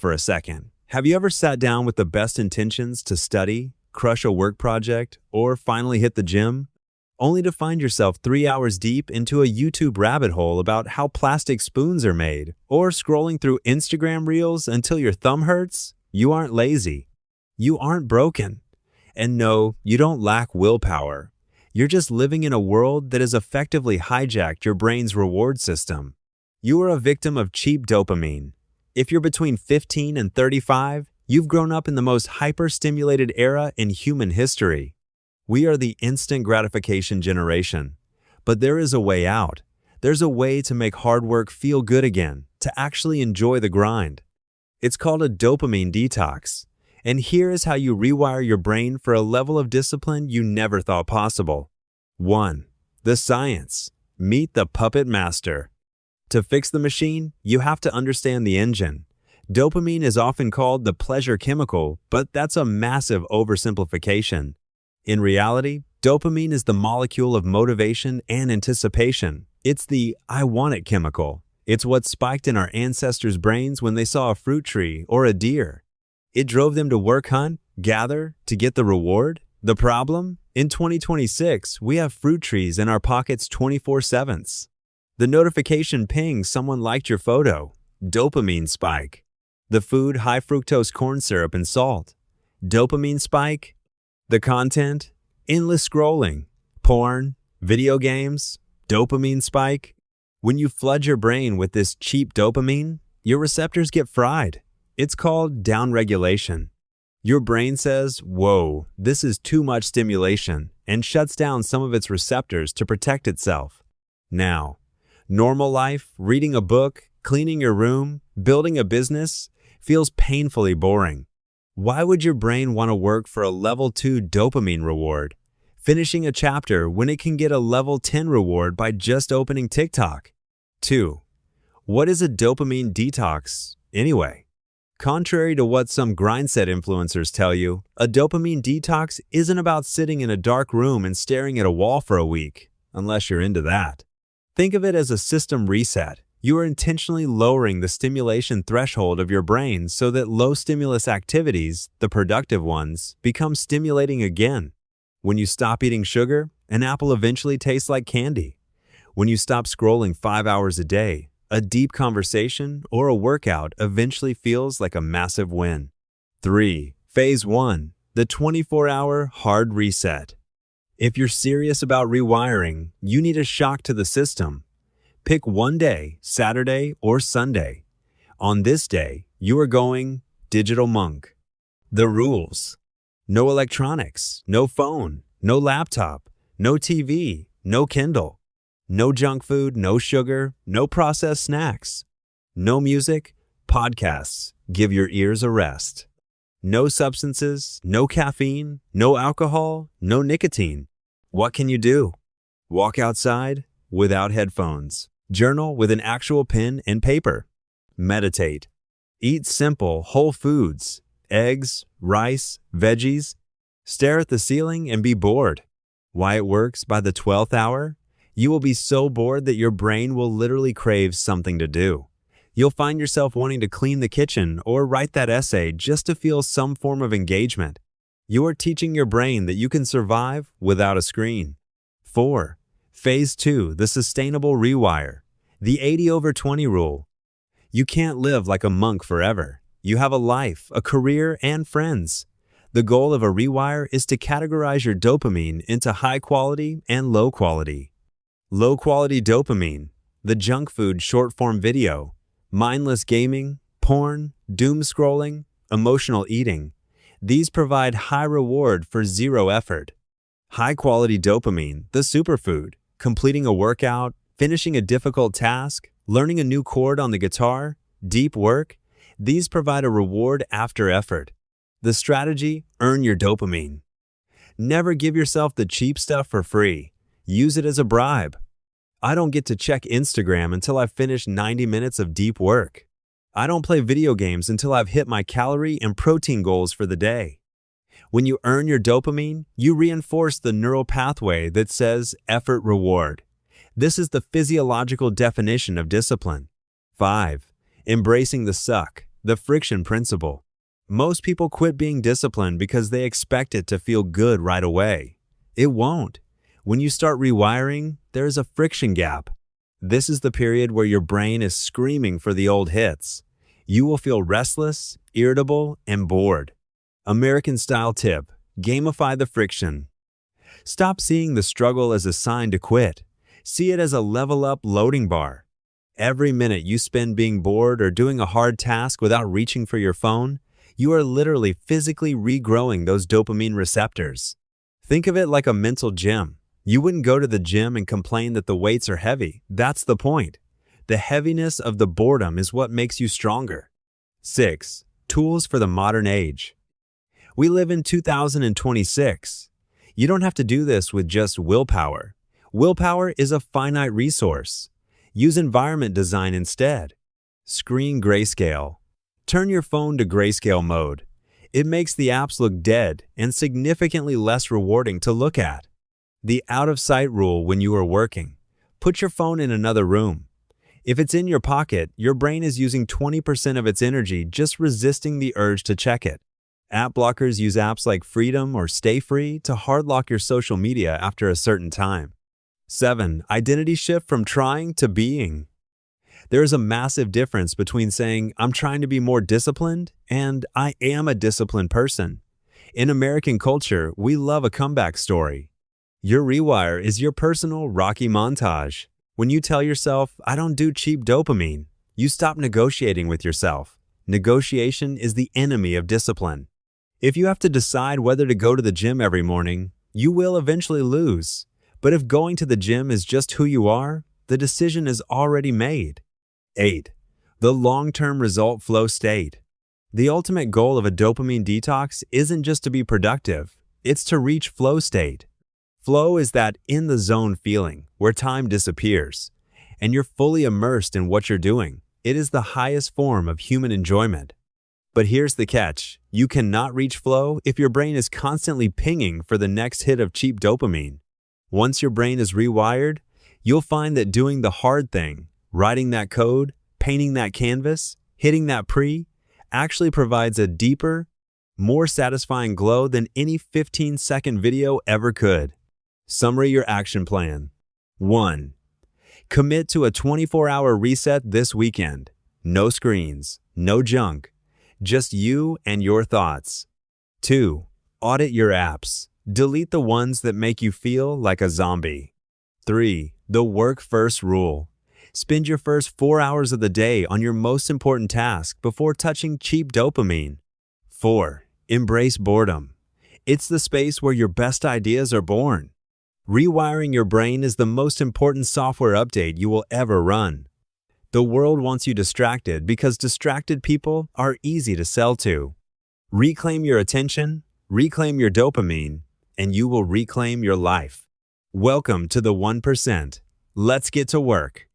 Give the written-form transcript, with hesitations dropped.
for a second. Have you ever sat down with the best intentions to study, crush a work project, or finally hit the gym, only to find yourself 3 hours deep into a YouTube rabbit hole about how plastic spoons are made, or scrolling through Instagram reels until your thumb hurts? You aren't lazy. You aren't broken. And no, you don't lack willpower. You're just living in a world that has effectively hijacked your brain's reward system. You are a victim of cheap dopamine. If you're between 15 and 35, you've grown up in the most hyper-stimulated era in human history. We are the instant gratification generation. But there is a way out. There's a way to make hard work feel good again, to actually enjoy the grind. It's called a dopamine detox. And here is how you rewire your brain for a level of discipline you never thought possible. 1. The science. Meet the puppet master. To fix the machine, you have to understand the engine. Dopamine is often called the pleasure chemical, but that's a massive oversimplification. In reality, dopamine is the molecule of motivation and anticipation. It's the I want it chemical. It's what spiked in our ancestors' brains when they saw a fruit tree or a deer. It drove them to work hunt, gather, to get the reward. The problem? In 2026, we have fruit trees in our pockets 24/7. The notification ping someone liked your photo. Dopamine spike. The food high fructose corn syrup and salt. Dopamine spike. The content? Endless scrolling. Porn, video games, dopamine spike. When you flood your brain with this cheap dopamine, your receptors get fried. It's called downregulation. Your brain says, whoa, this is too much stimulation, and shuts down some of its receptors to protect itself. Now, normal life, reading a book, cleaning your room, building a business, feels painfully boring. Why would your brain want to work for a level 2 dopamine reward, finishing a chapter when it can get a level 10 reward by just opening TikTok? 2. What is a dopamine detox, anyway? Contrary to what some grindset influencers tell you, a dopamine detox isn't about sitting in a dark room and staring at a wall for a week, unless you're into that. Think of it as a system reset. You are intentionally lowering the stimulation threshold of your brain so that low-stimulus activities, the productive ones, become stimulating again. When you stop eating sugar, an apple eventually tastes like candy. When you stop scrolling 5 hours a day, a deep conversation or a workout eventually feels like a massive win. 3. Phase 1. The 24-hour hard reset. If you're serious about rewiring, you need a shock to the system. Pick one day, Saturday or Sunday. On this day, you are going digital monk. The rules: no electronics, no phone, no laptop, no TV, no Kindle. No junk food, no sugar, no processed snacks. No music, podcasts, give your ears a rest. No substances, no caffeine, no alcohol, no nicotine. What can you do? Walk outside without headphones. Journal with an actual pen and paper. Meditate. Eat simple, whole foods, eggs, rice, veggies. Stare at the ceiling and be bored. Why it works by the 12th hour? You will be so bored that your brain will literally crave something to do. You'll find yourself wanting to clean the kitchen or write that essay just to feel some form of engagement. You are teaching your brain that you can survive without a screen. 4. Phase 2, the sustainable rewire. The 80/20 rule. You can't live like a monk forever. You have a life, a career, and friends. The goal of a rewire is to categorize your dopamine into high quality and low quality. Low quality dopamine, the junk food short-form video, mindless gaming, porn, doom scrolling, emotional eating. These provide high reward for zero effort. High quality dopamine, the superfood, completing a workout, finishing a difficult task, learning a new chord on the guitar, deep work. These provide a reward after effort. The strategy: earn your dopamine. Never give yourself the cheap stuff for free. Use it as a bribe. I don't get to check Instagram until I've finished 90 minutes of deep work. I don't play video games until I've hit my calorie and protein goals for the day. When you earn your dopamine, you reinforce the neural pathway that says effort reward. This is the physiological definition of discipline. 5. Embracing the suck. The friction principle. Most people quit being disciplined because they expect it to feel good right away. It won't. When you start rewiring, there is a friction gap. This is the period where your brain is screaming for the old hits. You will feel restless, irritable, and bored. American-style tip: gamify the friction. Stop seeing the struggle as a sign to quit. See it as a level-up loading bar. Every minute you spend being bored or doing a hard task without reaching for your phone, you are literally physically regrowing those dopamine receptors. Think of it like a mental gym. You wouldn't go to the gym and complain that the weights are heavy. That's the point. The heaviness of the boredom is what makes you stronger. 6. Tools for the modern age. We live in 2026. You don't have to do this with just willpower. Willpower is a finite resource. Use environment design instead. Screen grayscale. Turn your phone to grayscale mode. It makes the apps look dead and significantly less rewarding to look at. The out-of-sight rule when you are working. Put your phone in another room. If it's in your pocket, your brain is using 20% of its energy just resisting the urge to check it. App blockers use apps like Freedom or Stay Free to hard lock your social media after a certain time. 7. Identity shift from trying to being. There is a massive difference between saying, "I'm trying to be more disciplined," and "I am a disciplined person." In American culture, we love a comeback story. Your Rewire is your personal Rocky montage. When you tell yourself, "I don't do cheap dopamine," you stop negotiating with yourself. Negotiation is the enemy of discipline. If you have to decide whether to go to the gym every morning, you will eventually lose. But if going to the gym is just who you are, the decision is already made. 8. The long-term result flow state. The ultimate goal of a dopamine detox isn't just to be productive, it's to reach flow state. Flow is that in-the-zone feeling where time disappears, and you're fully immersed in what you're doing. It is the highest form of human enjoyment. But here's the catch: you cannot reach flow if your brain is constantly pinging for the next hit of cheap dopamine. Once your brain is rewired, you'll find that doing the hard thing, writing that code, painting that canvas, hitting that actually provides a deeper, more satisfying glow than any 15-second video ever could. Summary your action plan. 1. Commit to a 24-hour reset this weekend. No screens, no junk, just you and your thoughts. 2. Audit your apps. Delete the ones that make you feel like a zombie. 3. The work first rule. Spend your first 4 hours of the day on your most important task before touching cheap dopamine. 4. Embrace boredom. It's the space where your best ideas are born. Rewiring your brain is the most important software update you will ever run. The world wants you distracted because distracted people are easy to sell to. Reclaim your attention, reclaim your dopamine, and you will reclaim your life. Welcome to the 1%. Let's get to work.